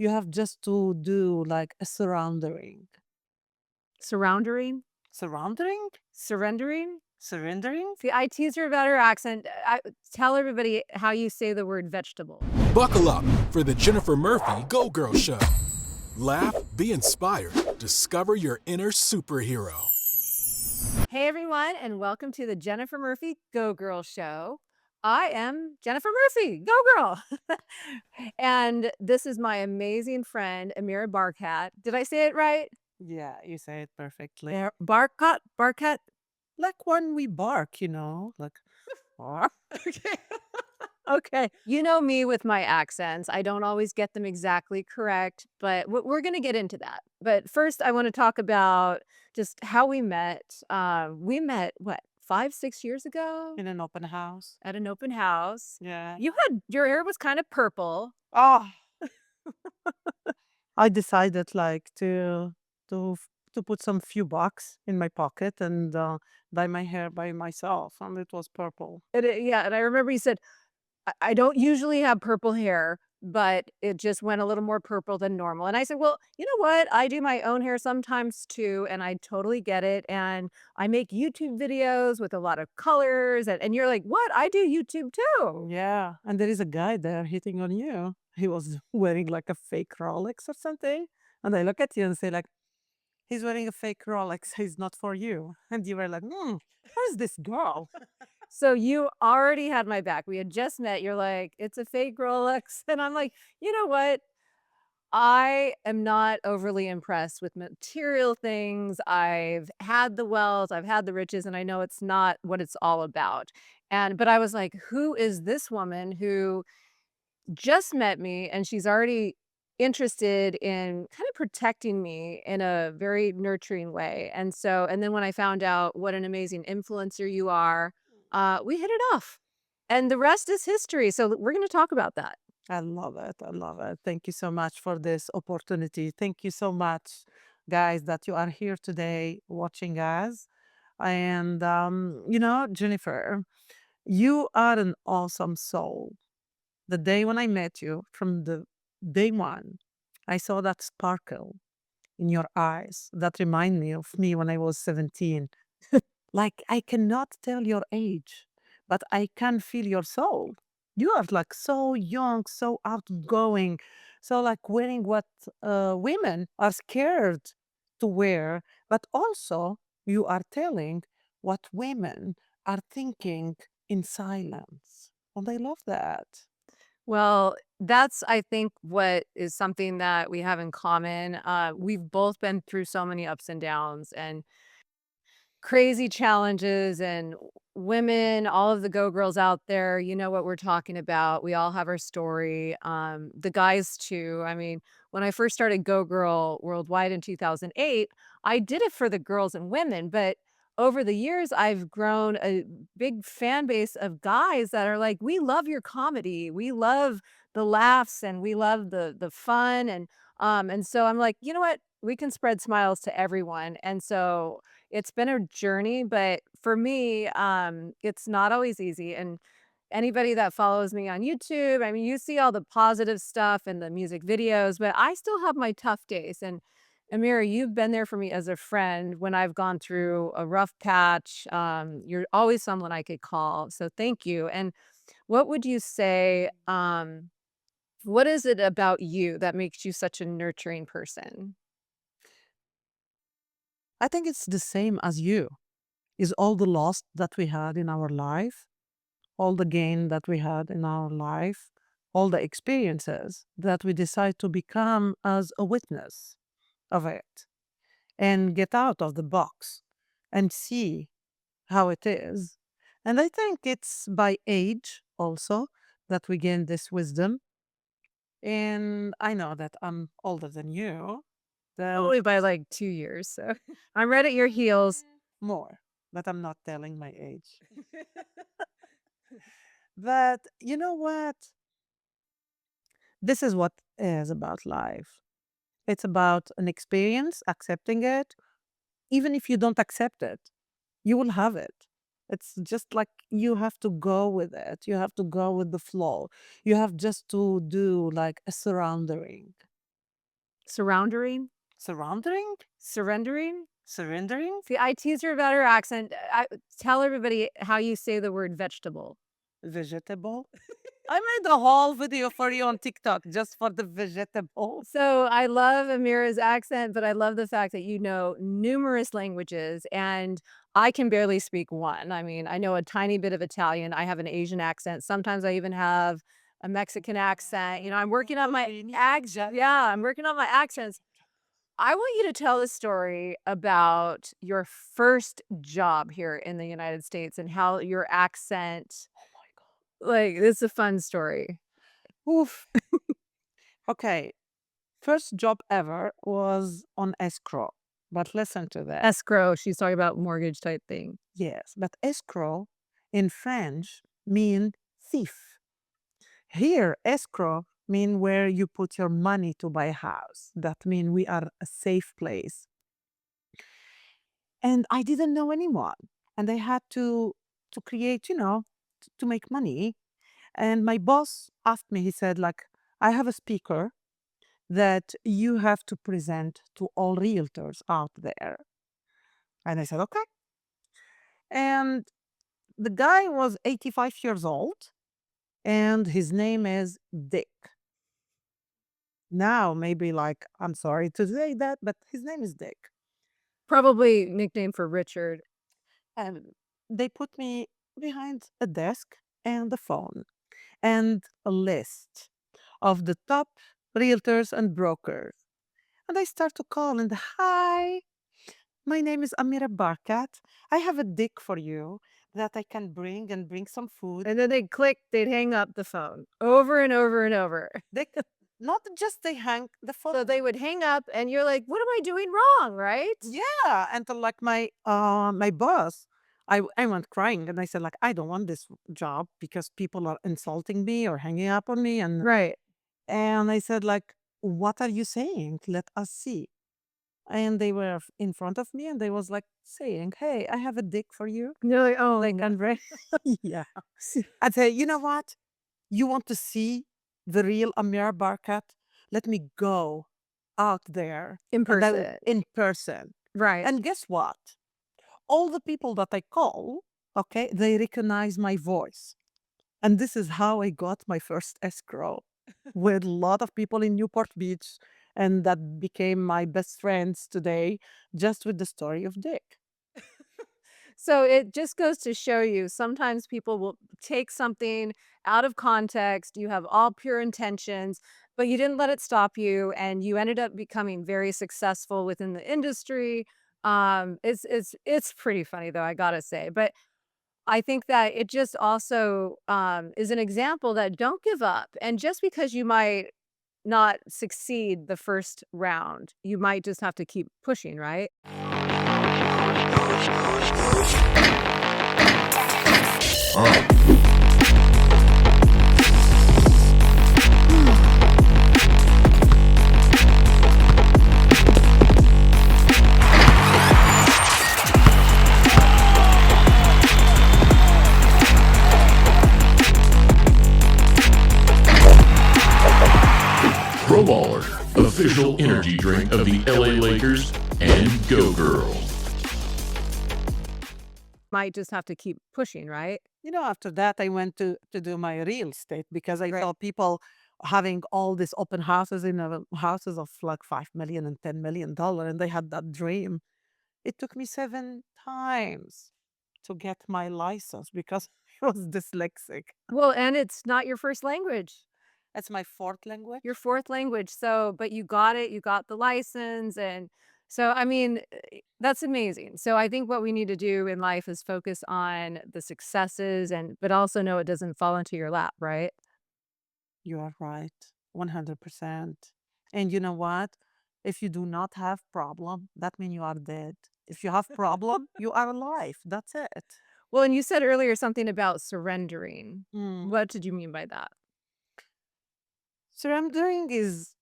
You have just to do like a surrounding. Surroundering? Surrounding? Surrendering? Surrendering? See, I tease her about her accent. Tell everybody how you say the word vegetable. Buckle up for the Jennifer Murphy Go Girl Show. Laugh, be inspired, discover your inner superhero. Hey, everyone, and welcome to the Jennifer Murphy Go Girl Show. I am Jennifer Murphy, Go Girl. And this is my amazing friend, Amira Barkat. Did I say it right? Yeah, you say it perfectly. Barkat? Barkat? Like when we bark, like, "Bark." Okay. Okay. You know me with my accents. I don't always get them exactly correct, but we're going to get into that. But first, I want to talk about just how we met. We met, what, 5, 6 years ago In an open house. at an open house. Yeah. Your hair was kind of purple. Oh, I decided like to to put some few bucks in my pocket and dye my hair by myself, and it was purple. Yeah. And I remember you said, I don't usually have purple hair, but it just went a little more purple than normal. And I said, well, you know what? I do my own hair sometimes too, and I totally get it. And I make YouTube videos with a lot of colors. And you're like, what? I do YouTube too. Yeah, and there is a guy there hitting on you. He was wearing like a fake Rolex or something, and I look at you and say like, "He's wearing a fake Rolex. He's not for you." And you were like, "Who's this girl?" So you already had my back. We had just met. You're like, it's a fake Rolex. And I'm like, you know what? I am not overly impressed with material things. I've had the wealth, I've had the riches, and I know it's not what it's all about. But I was like, who is this woman who just met me and she's already interested in kind of protecting me in a very nurturing way? And then when I found out what an amazing influencer you are, we hit it off. And the rest is history. So we're going to talk about that. I love it. I love it. Thank you so much for this opportunity. Thank you so much, guys, that you are here today watching us. And Jennifer, you are an awesome soul. The day when I met you, from the day one, I saw that sparkle in your eyes that remind me of me when I was 17. Like I cannot tell your age, but I can feel your soul. You are like so young, so outgoing, so like wearing what women are scared to wear, but also you are telling what women are thinking in silence. And I love that. Well, that's, I think, what is something that we have in common. We've both been through so many ups and downs and crazy challenges, and women, all of the Go Girls out there, you know what we're talking about. We all have our story. The guys too. I mean, when I first started Go Girl Worldwide in 2008, I did it for the girls and women, but over the years, I've grown a big fan base of guys that are like, we love your comedy, we love the laughs, and we love the fun, and so I'm like, you know what? We can spread smiles to everyone, and so it's been a journey, but for me, it's not always easy, and anybody that follows me on YouTube, I mean, you see all the positive stuff and the music videos, but I still have my tough days, and Amira, you've been there for me as a friend when I've gone through a rough patch. You're always someone I could call, so thank you. And what would you say, what is it about you that makes you such a nurturing person? I think it's the same as you. Is all the loss that we had in our life, all the gain that we had in our life, all the experiences that we decide to become as a witness of it and get out of the box and see how it is. And I think it's by age also that we gain this wisdom. And I know that I'm older than you, then Only by like 2 years, so I'm right at your heels. more, but I'm not telling my age. But you know what? This is what is about life. It's about an experience, accepting it. Even if you don't accept it, you will have it. It's just like you have to go with it. You have to go with the flow. You have just to do like a surrounding. Surrounding? Surrendering? Surrendering? Surrendering? See, I tease her about her accent. Tell everybody how you say the word vegetable. Vegetable? I made a whole video for you on TikTok just for the vegetables. So I love Amira's accent, but I love the fact that you know numerous languages and I can barely speak one. I mean, I know a tiny bit of Italian. I have an Asian accent. Sometimes I even have a Mexican accent. I'm working on my accent. Yeah, I'm working on my accents. I want you to tell a story about your first job here in the United States and how your accent, like, it's a fun story. Oof. Okay. First job ever was on escrow. But listen to that. Escrow, she's talking about mortgage type thing. Yes, but escrow in French mean thief. Here, escrow mean where you put your money to buy a house. That mean we are a safe place. And I didn't know anyone. And I had to create, to make money. And my boss asked me, he said, like, I have a speaker that you have to present to all realtors out there. And I said, okay. And the guy was 85 years old and his name is Dick. Now, maybe like, I'm sorry to say that, but his name is Dick. Probably nickname for Richard. And they put me behind a desk and a phone and a list of the top realtors and brokers. And I start to call and hi, my name is Amira Barkat. I have a dick for you that I can bring some food. And then they'd click, they'd hang up the phone over and over and over. They could not just they hang the phone. So they would hang up and you're like, what am I doing wrong, right? Yeah, and like my boss, I went crying and I said like I don't want this job because people are insulting me or hanging up on me Right. and I said like what are you saying? Let us see. And they were in front of me and they was like saying, "Hey, I have a dick for you." And you're like, oh, Like no. Andre. Yeah. I'd say, you know what? You want to see the real Amir Barkat? Let me go out there In and person. in person. Right. And guess what? All the people that I call, okay, they recognize my voice. And this is how I got my first escrow with a lot of people in Newport Beach. And that became my best friends today, just with the story of Dick. So it just goes to show you sometimes people will take something out of context. You have all pure intentions, but you didn't let it stop you and you ended up becoming very successful within the industry. It's pretty funny though, I gotta say. But I think that it just also is an example that don't give up. And just because you might not succeed the first round, you might just have to keep pushing, right? Pro Baller, official energy drink of the LA Lakers and GoGirls. Might just have to keep pushing, right? After that, I went to do my real estate because I Right. saw people having all these open houses in houses of like 5 million and $10 million, and they had that dream. It took me 7 times to get my license because I was dyslexic. Well, and it's not your first language. That's my fourth language. Your fourth language. So, but you got it, you got the license. And so, I mean, that's amazing. So I think what we need to do in life is focus on the successes but also know it doesn't fall into your lap, right? You are right, 100%. And you know what? If you do not have problem, that means you are dead. If you have problem, you are alive. That's it. Well, and you said earlier something about surrendering. Mm. What did you mean by that? Surrendering is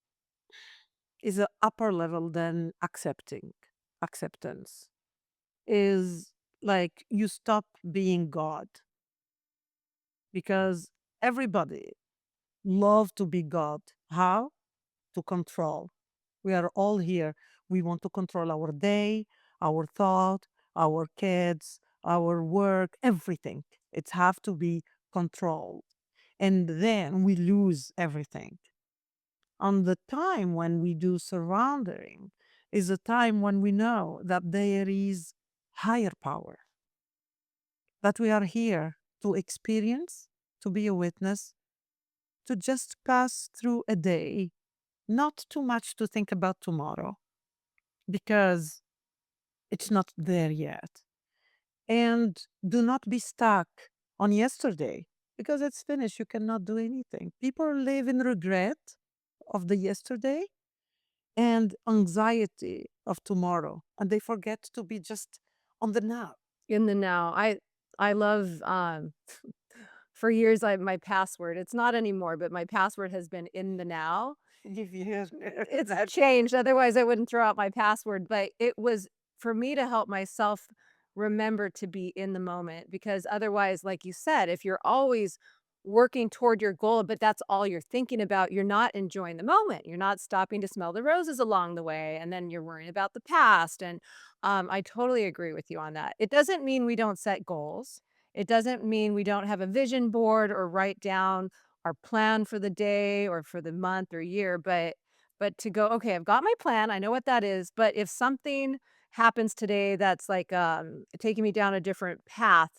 a upper level than accepting. Acceptance is like you stop being God because everybody love to be God. How? To control. We are all here. We want to control our day, our thought, our kids, our work, everything. It have to be controlled. And then we lose everything. And the time when we do surrendering is a time when we know that there is higher power, that we are here to experience, to be a witness, to just pass through a day, not too much to think about tomorrow because it's not there yet. And do not be stuck on yesterday because it's finished. You cannot do anything. People live in regret of the yesterday and anxiety of tomorrow, and they forget to be just on the now. In the now. I love, for years, my password, it's not anymore, but my password has been in the now. Yes, It's that changed, otherwise I wouldn't throw out my password, but it was for me to help myself remember to be in the moment, because otherwise, like you said, if you're always working toward your goal, but that's all you're thinking about, you're not enjoying the moment. You're not stopping to smell the roses along the way, and then you're worrying about the past, and, I totally agree with you on that. It doesn't mean we don't set goals. It doesn't mean we don't have a vision board or write down our plan for the day or for the month or year, but to go, "Okay, I've got my plan, I know what that is, but if something happens today that's, like, taking me down a different path,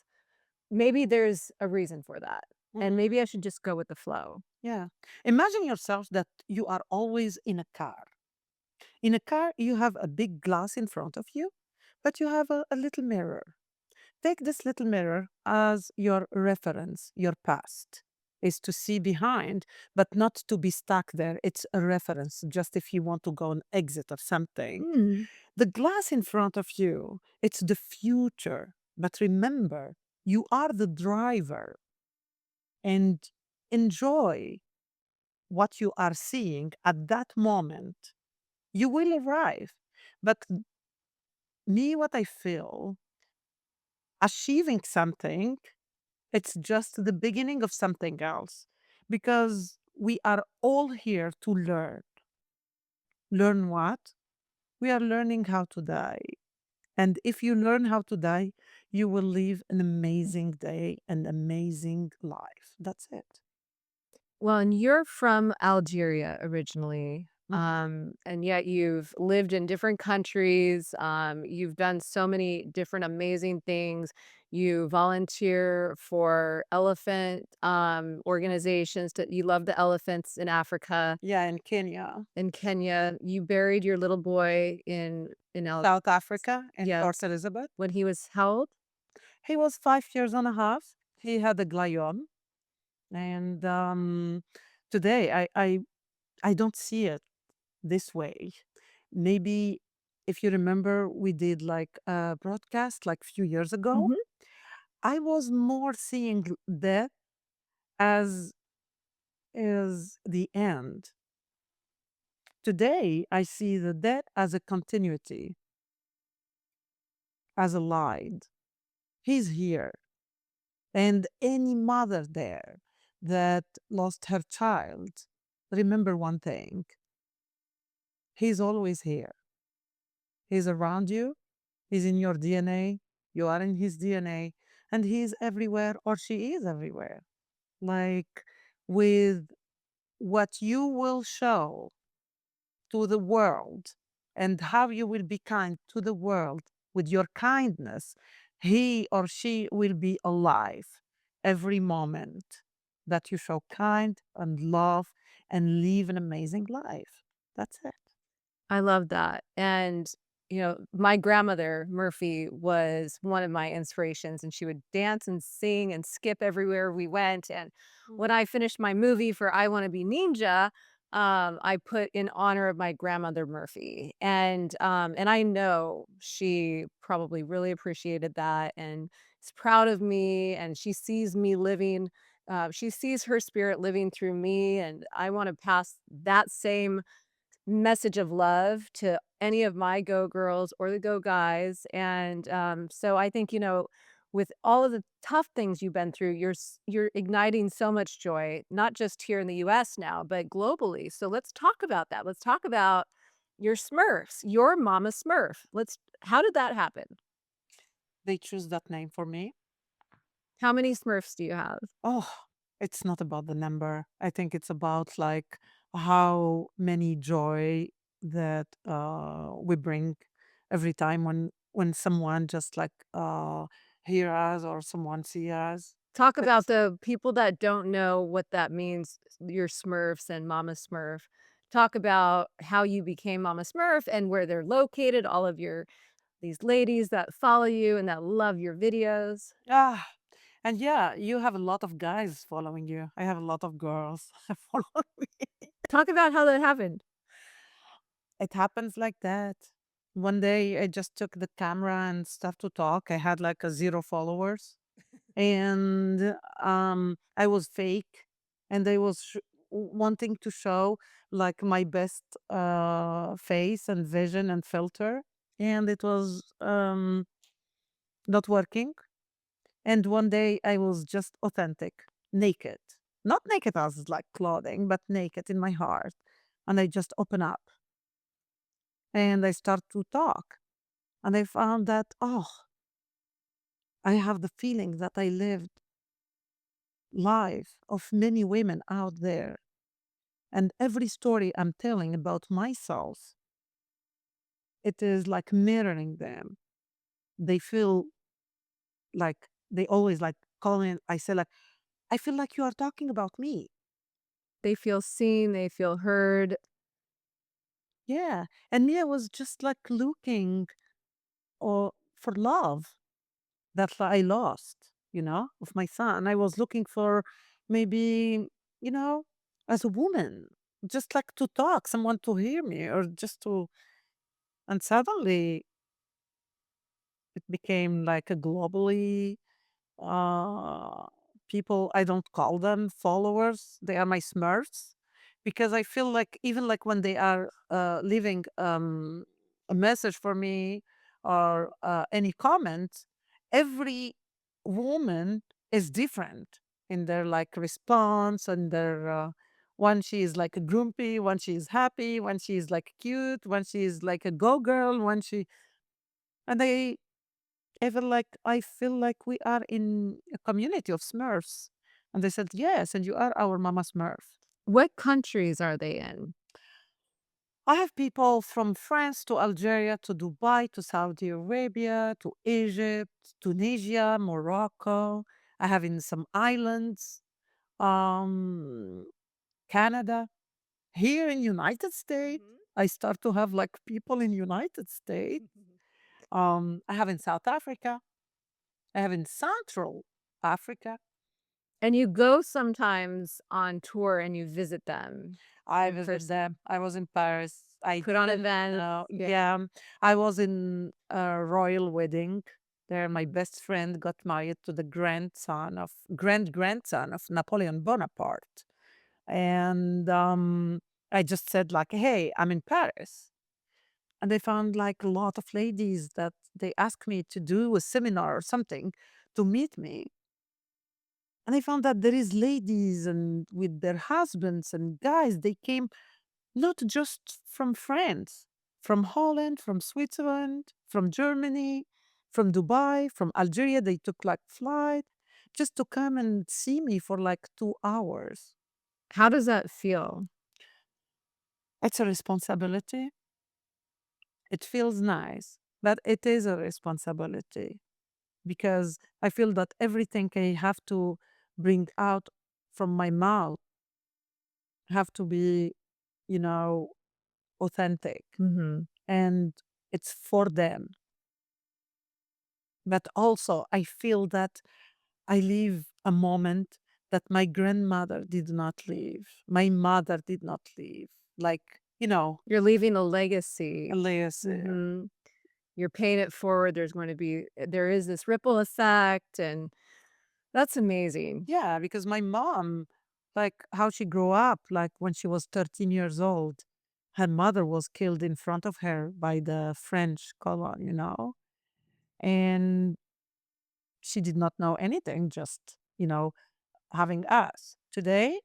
maybe there's a reason for that, and Mhm. maybe I should just go with the flow." Yeah. Imagine yourself that you are always in a car. In a car, you have a big glass in front of you, but you have a little mirror. Take this little mirror as your reference, your past is to see behind, but not to be stuck there. It's a reference, just if you want to go and exit or something. Mm. The glass in front of you, it's the future. But remember, you are the driver and enjoy what you are seeing at that moment. You will arrive. But me, what I feel, achieving something, it's just the beginning of something else because we are all here to learn. Learn what? We are learning how to die. And if you learn how to die, you will live an amazing day and amazing life. That's it. Well, and you're from Algeria originally, Mhm. and yet you've lived in different countries. You've done so many different amazing things. You volunteer for elephant organizations. You love the elephants in Africa, Yeah, in Kenya, in Kenya. You buried your little boy in South Africa, and yeah, Port Elizabeth. when he was how old? He was 5 years and a half. He had a glioma. And today, I don't see it this way. Maybe if you remember, we did like a broadcast like few years ago. Mhm. I was more seeing death as the end. Today, I see the death as a continuity, as a light. He's here. And any mother there that lost her child, remember one thing, he's always here. He's around you, he's in your DNA, you are in his DNA, and he's everywhere or she is everywhere. Like with what you will show to the world and how you will be kind to the world with your kindness, he or she will be alive every moment that you show kind and love and live an amazing life. That's it. I love that, and, my grandmother, Murphy, was one of my inspirations, and she would dance and sing and skip everywhere we went, and when I finished my movie for I Wanna Be Ninja, I put in honor of my grandmother, Murphy, and I know she probably really appreciated that and is proud of me, and she sees me living, she sees her spirit living through me, and I wanna pass that same message of love to any of my Go Girls or the Go Guys. And so I think, with all of the tough things you've been through, you're igniting so much joy, not just here in the US now, but globally. So let's talk about that. Let's talk about, your Smurfs, your Mama Smurf. How did that happen? They choose that name for me. How many Smurfs do you have? Oh, it's not about the number. I think it's about like how many joy that we bring every time when someone just like hear us or someone see us. Talk about It's the people that don't know what that means, your Smurfs and Mama Smurf. Talk about how you became Mama Smurf and where they're located, all of your these ladies that follow you and that love your videos. ah, and yeah, you have a lot of guys following you. I have a lot of girls following me. Talk about how that happened. It happens like that. One day I just took the camera and stuff to talk. I had like a zero followers and I was fake and I was wanting to show like my best face and vision and filter and it was not working. And one day I was just authentic, naked. Not naked as like clothing, but naked in my heart. And I just open up and I start to talk. And I found that, oh, I have the feeling that I lived life of many women out there. And every story I'm telling about myself, it is like mirroring them. They feel like they always like call me. I say like, I feel like you are talking about me. They feel seen, they feel heard. Yeah. And me, I was just like looking for love that I lost, of my son. I was looking for maybe, you know, as a woman, just like to talk, someone to hear me or just to, and suddenly it became like a globally uh people. I don't call them followers, they are my smurfs, because I feel like even like when they are leaving a message for me or any comment, every woman is different in their like response and their one she is like a grumpy, one she is happy, one she is like cute, one she is like a go girl, one she, and they even like I feel like we are in a community of Smurfs. And they said, yes, and you are our Mama Smurf. What countries are they in? I have people from France to Algeria to Dubai to Saudi Arabia to Egypt, Tunisia, Morocco. I have in some islands, um, Canada. Here in United States, I start to have like people in United States. I have in South Africa. I have in Central Africa. And you go sometimes on tour and you visit them I in visited person. them. I was in Paris. I Put on didn't events. know. Yeah. Yeah, I was in a royal wedding. There, my best friend got married to the grandson of Napoleon Bonaparte, and I just said like, "Hey, I'm in Paris," and I found like a lot of ladies that they asked me to do a seminar or something to meet me. And I found that there is ladies and with their husbands and guys, they came not just from France, from Holland, from Switzerland, from Germany, from Dubai, from Algeria. They took like flight just to come and see me for like 2 hours. How does that feel? It's a responsibility. It feels nice, but it is a responsibility because I feel that everything I have to bring out from my mouth have to be, you know, authentic Mhm. and it's for them. But also, I feel that I live a moment that my grandmother did not live, my mother did not live. Like, You're leaving a legacy. Elias. Mhm. You're paying it forward. There is this ripple effect, and that's amazing. Yeah, because my mom, like how she grew up, like when she was 13 years old, her mother was killed in front of her by the French colon. And she did not know anything, just, having us. Today,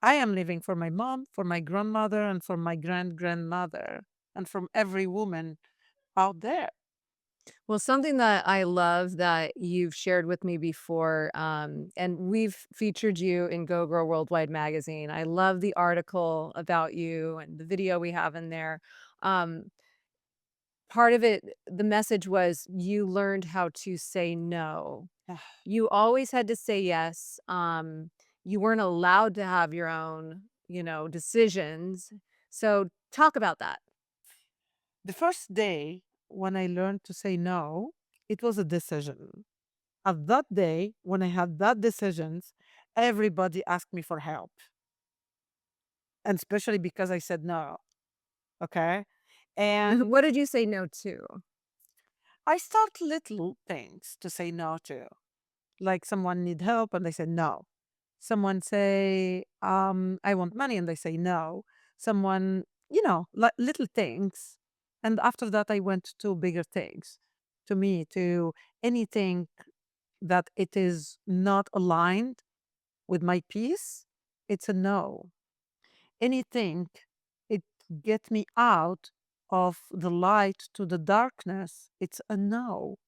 I am living for my mom, for my grandmother, and for my grandmother, and from every woman out there. Well, something that I love that you've shared with me before, and we've featured you in Go Girl Worldwide magazine. I love the article about you and the video we have in there. Um, Part of it, the message was you learned how to say no. You always had to say yes. You weren't allowed to have your own, decisions. So talk about that. The first day when I learned to say no, it was a decision. At that day, when I had that decisions, everybody asked me for help. And especially because I said no. Okay. And What did you say no to? I start little things to say no to. Like someone need help and they say no. Someone say, I want money and they say no. Someone, like little things. And after that I went to bigger things. To me, to anything that it is not aligned with my peace, it's a no. Anything it get me out of the light to the darkness, it's a no.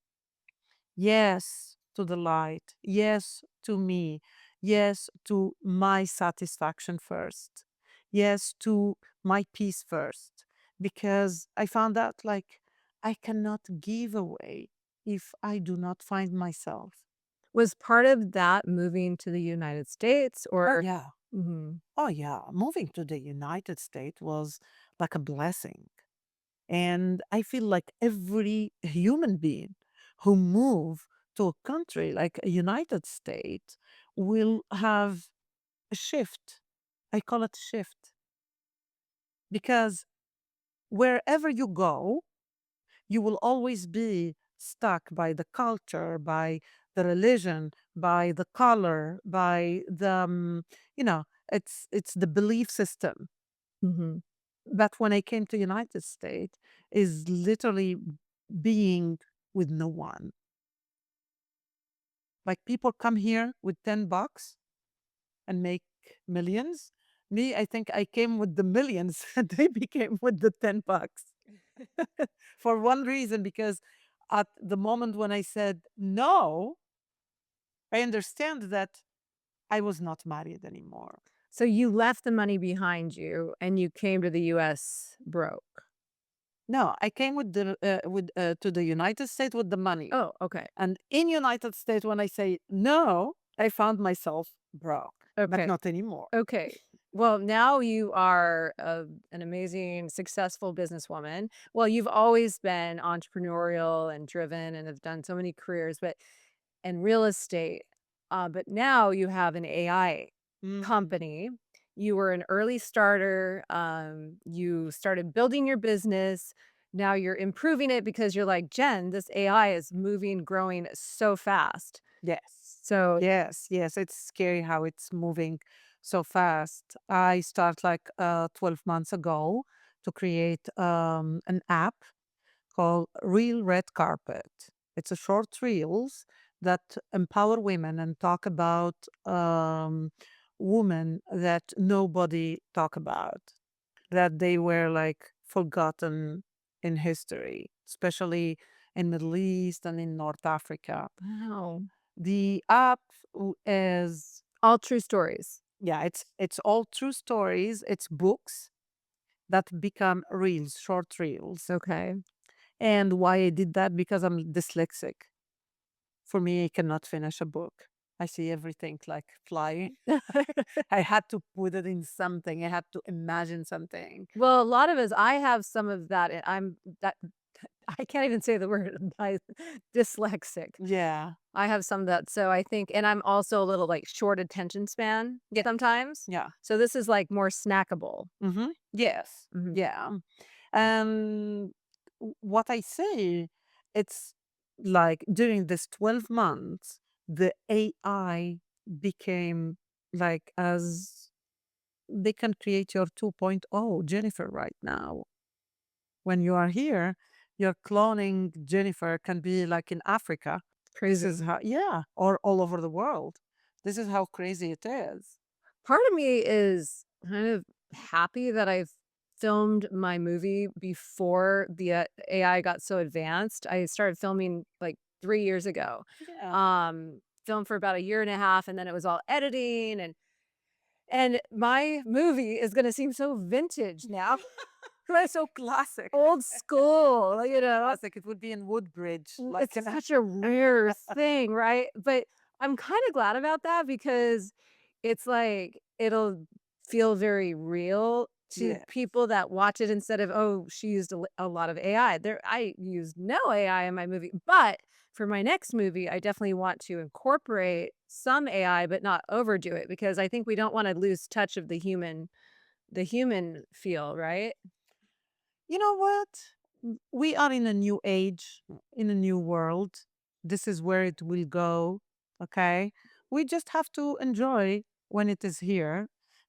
Yes to the light. Yes to me. Yes to my satisfaction first. Yes to my peace first. Because I found out like I cannot give away if I do not find myself. Was part of that moving to the United States or Yeah. Mhm. Oh, yeah. Moving to the United States was like a blessing. And I feel like every human being who move to a country like a United States will have a shift. I call it shift because wherever you go, you will always be stuck by the culture, by the religion, by the color, by the it's the belief system. Mhm. But when I came to United States, is literally being with no one. Like people come here with $10 and make millions. Me, I think I came with the millions and they became with the $10 for one reason, because at the moment when I said no, I understand that I was not married anymore. So you left the money behind you and you came to the US broke. No, I came with the with to the United States with the money. Oh, okay. And in United States, when I say no, I found myself broke, but Okay. not anymore. Okay. Well, now you are an amazing, successful businesswoman. Well, you've always been entrepreneurial and driven and have done so many careers, but and real estate. But now you have an AI Mhm. company. You were an early starter. You started building your business. Now you're improving it because you're like, Jen, this AI is moving, growing so fast. Yes. So, Yes, yes, it's scary how it's moving so fast. I start like 12 months ago to create an app called Real Red Carpet. It's a short reels that empower women and talk about women that nobody talk about, that they were like forgotten in history, especially in Middle East and in North Africa. wow. The app is, All true stories. yeah, it's all true stories. It's books that become reels, short reels. Okay. And why I did that? Because I'm dyslexic. For me, I cannot finish a book. I see everything like flying. I had to put it in something. I had to imagine something. Well, a lot of us, I have some of that. I'm that I can't even say the word. I dyslexic. Yeah, I have some of that. So I think, and I'm also a little like short attention span yeah, sometimes. yeah. So this is like more snackable. Yes, Mhm. yeah. And what I say, it's like during this 12 months, the AI became like as they can create your 2.0 Jennifer right now. When you are here, your cloning Jennifer can be like in Africa. This Crazy. is how, yeah, or all over the world. This is how crazy it is. Part of me is kind of happy that I've filmed my movie before the AI got so advanced. I started filming like 3 years ago. Yeah. Filmed for about a year and a half, and then it was all editing, and my movie is gonna seem so vintage now. Right, so Classic. old school, Classic. It would be in Woodbridge. Like it's such a rare thing, right? But I'm kind of glad about that because it's like it'll feel very real to yeah. people that watch it instead of, oh, she used a lot of AI. I used no AI in my movie, but for my next movie, I definitely want to incorporate some AI, but not overdo it because I think we don't want to lose touch of the human feel, right? You know what? We are in a new age, in a new world. This is where it will go. Okay. We just have to enjoy when it is here.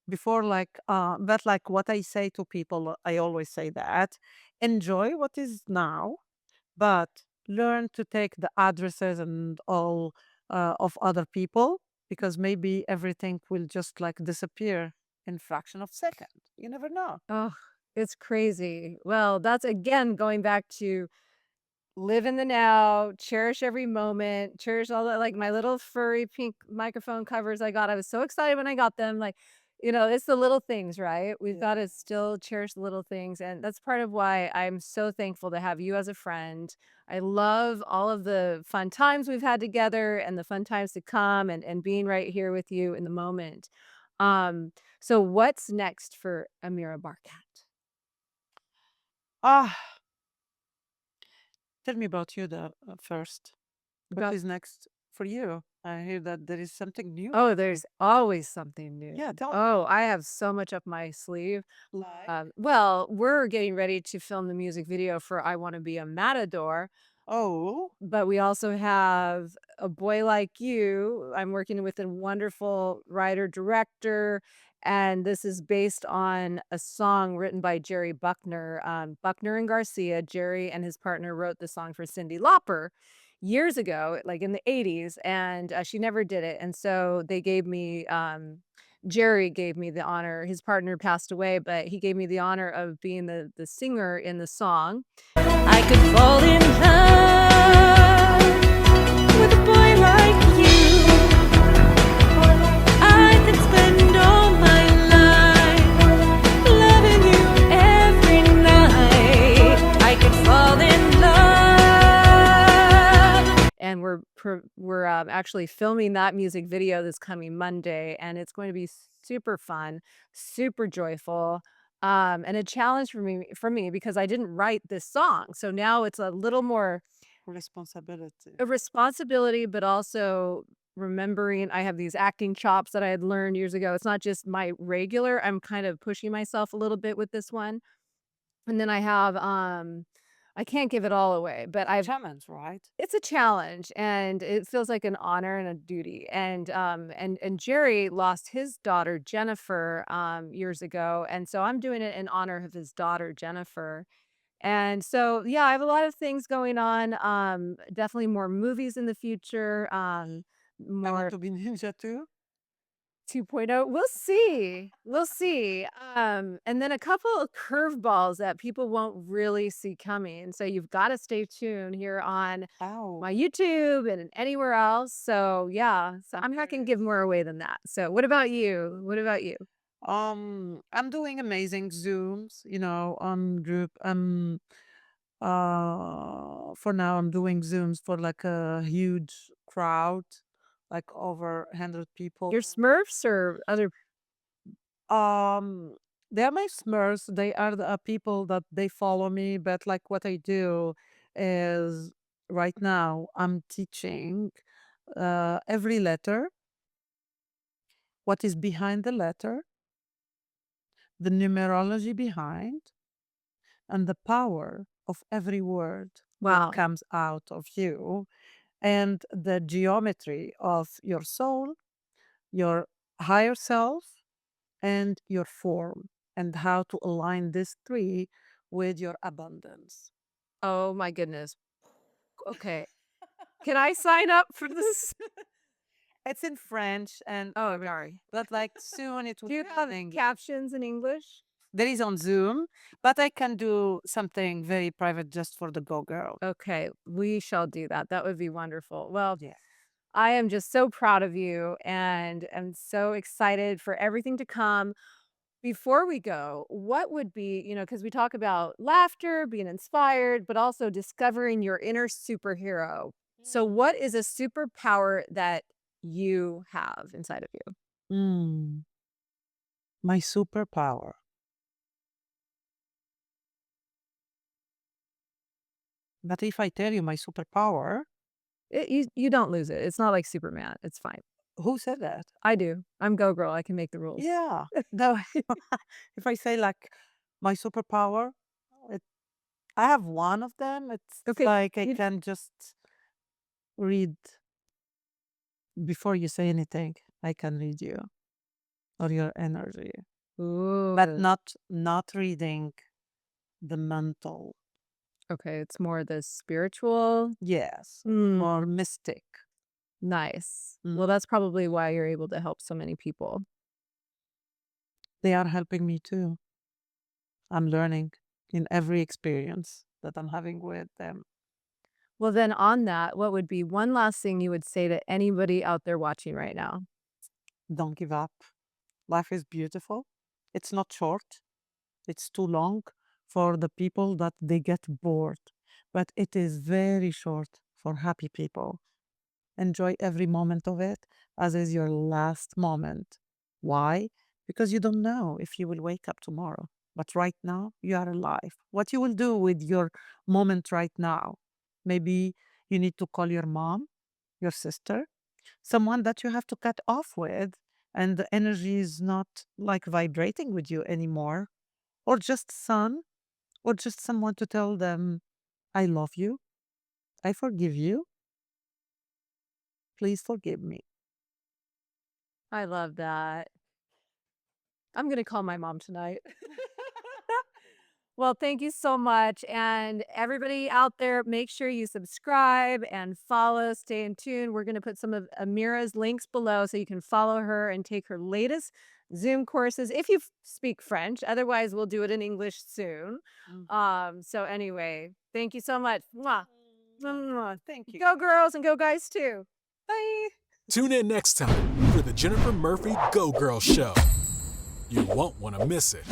Before, but like what I say to people, I always say that enjoy what is now, but learn to take the addresses and all of other people because maybe everything will just like disappear in fraction of second. You never know. Oh, it's crazy. Well, that's again going back to live in the now, cherish every moment, cherish all the like my little furry pink microphone covers I got. I was so excited when I got them. Like, it's the little things, right? We've got to Yes. still cherish the little things. And that's part of why I'm so thankful to have you as a friend. I love all of the fun times we've had together and the fun times to come and being right here with you in the moment. Um, so what's next for Amira Barkat? Ah, tell me about you first. What About is next for you? I hear that there is something new Oh, coming. there's always something new. Yeah, tell me. Oh, I have so much up my sleeve. Like, Well, we're getting ready to film the music video for I Want to Be a Matador, oh, but we also have A Boy Like You. I'm working with a wonderful writer director, and this is based on a song written by Jerry Buckner. Buckner and Garcia, Jerry and his partner wrote the song for Cyndi Lauper years ago, like in the 80s, and she never did it. And so they gave me, Jerry gave me the honor. His partner passed away, but he gave me the honor of being the singer in the song. I could fall in love with a boy like you. I could spend all my life loving you every night. I could fall in love. And we're actually filming that music video this coming Monday, and it's going to be super fun, super joyful. And a challenge for me because I didn't write this song. So now it's a little more responsibility. a responsibility, but also remembering I have these acting chops that I had learned years ago. It's not just my regular, I'm kind of pushing myself a little bit with this one. And then I have I can't give it all away, but I've Challenge, right? it's a challenge and it feels like an honor and a duty. And Jerry lost his daughter Jennifer years ago. And so I'm doing it in honor of his daughter Jennifer. And so yeah, I have a lot of things going on. Definitely more movies in the future. I want More to be ninja too. 2.0. We'll see. We'll see. And then a couple of curveballs that people won't really see coming. So you've got to stay tuned here on Oh, my YouTube and anywhere else. So yeah, so I'm not gonna give more away than that. So what about you? What about you? I'm doing amazing Zooms, on group. For now, I'm doing Zooms for like a huge crowd, like over 100 people. Your Smurfs or other Um, they are my Smurfs. They are the people that they follow me. But like what I do is right now I'm teaching every letter, what is behind the letter, the numerology behind, and the power of every word that wow. comes out of you, and the geometry of your soul, your higher self, and your form, and how to align these three with your abundance. Oh my goodness. Okay. Can I sign up for this? It's in French, and Oh, sorry. but like soon it will Do you be have in English. captions in English? There is on Zoom, but I can do something very private just for the Go Girl. Okay, we shall do that. That would be wonderful. Well, Yeah. I am just so proud of you and am so excited for everything to come. Before we go, what would be, because we talk about laughter, being inspired, but also discovering your inner superhero. So, what is a superpower that you have inside of you? Mm, my superpower. But if I tell you my superpower, You don't lose it. It's not like Superman. It's fine. who said that? I do. I'm Go Girl. I can make the rules. Yeah. No, if I say like my superpower, it, I have one of them. It's Okay. like I you- can just read before you say anything. I can read you or your energy, but Ooh. not reading the mental. Okay. It's more the spiritual. Yes, Mm, more mystic. nice. Mm. Well, that's probably why you're able to help so many people. They are helping me too. I'm learning in every experience that I'm having with them. Well, then on that, what would be one last thing you would say to anybody out there watching right now? Don't give up. Life is beautiful. It's not short. It's too long for the people that they get bored, but it is very short for happy people. Enjoy every moment of it as is your last moment. Why? Because you don't know if you will wake up tomorrow. But right now, you are alive. What you will do with your moment right now? Maybe you need to call your mom, your sister, someone that you have to cut off with, and the energy is not like vibrating with you anymore, or just son, or just someone to tell them, I love you, I forgive you, please forgive me. I love that. I'm going to call my mom tonight. Well, thank you so much. And everybody out there, make sure you subscribe and follow, stay in tune. We're going to put some of Amira's links below so you can follow her and take her latest Zoom courses if you speak French. Otherwise, we'll do it in English soon. So anyway, thank you so much. Mwah. Mwah. Thank you. Go girls and go guys too. Bye. Tune in next time for the Jennifer Murphy Go Girl Show. You won't want to miss it.